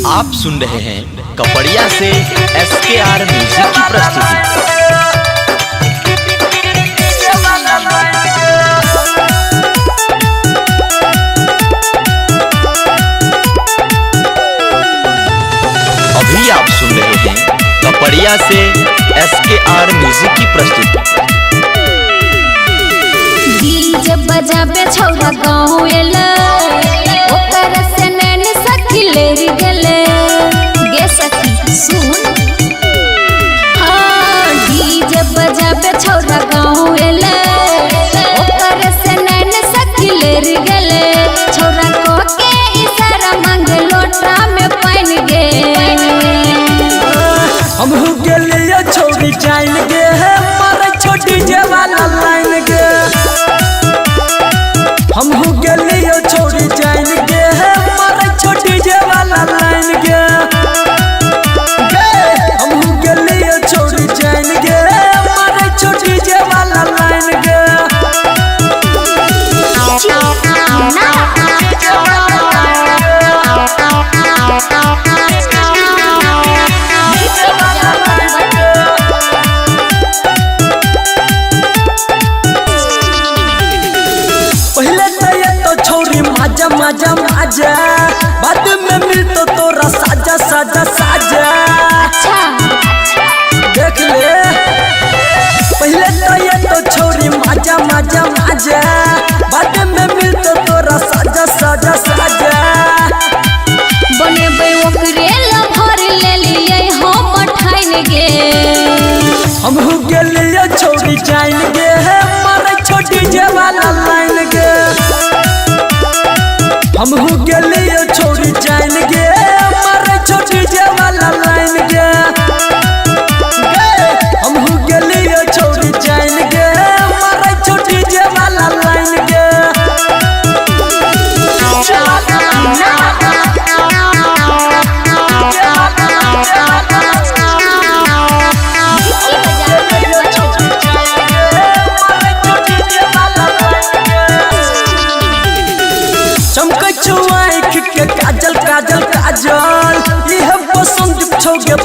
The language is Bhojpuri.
आप सुन रहे हैं कपड़िया से SKR म्यूजिक की प्रस्तुति। अभी आप सुन रहे हैं कपड़िया से SKR म्यूजिक की प्रस्तुति। डीजे बजाबे छौरा गाँव एले ओकर से नैन सखी लेरी गेले गे सखी सुन। हाँ डीजे बजाबे छौरा गाँव एले ओकर से नैन सखी लेरी गेले छौरा को के इशारा मांगे लोटा में पानी गे। हम हो गेलिए छोड़ी जाइन गे मारे छोटी जेवाला लाइन गे। हम हो गेलिए छोड़ी जाइन गे मारे छोटी जेवाला लाइन गे। हम हो गेलिए छोड़ी जाइन गे मारे छोटी जेवाला लाइन गे। मजा मजा बाद में मिलतो तोरा साजा साजा साजा। अच्छा देख ले पहले तो ये तो छोरी मजा मजा मजा बाद में मिलतो तोरा साजा साजा साजा। बने बे ओकरे ला भर ले लिए हम ठाइन गे। हम हो गेलिए छोरी जाइन गे मारे छोटी जेवाला लाइन गे। हम हो गेलिए छोड़ी जाइन गे मारे छोटी जेवाला लाइन गे। हम हो गेलिए छोड़ी जाइन गे मारे छोटी जेवाला लाइन गे। चमक छुआई के काजल काजल काजल यह पसंद छोगे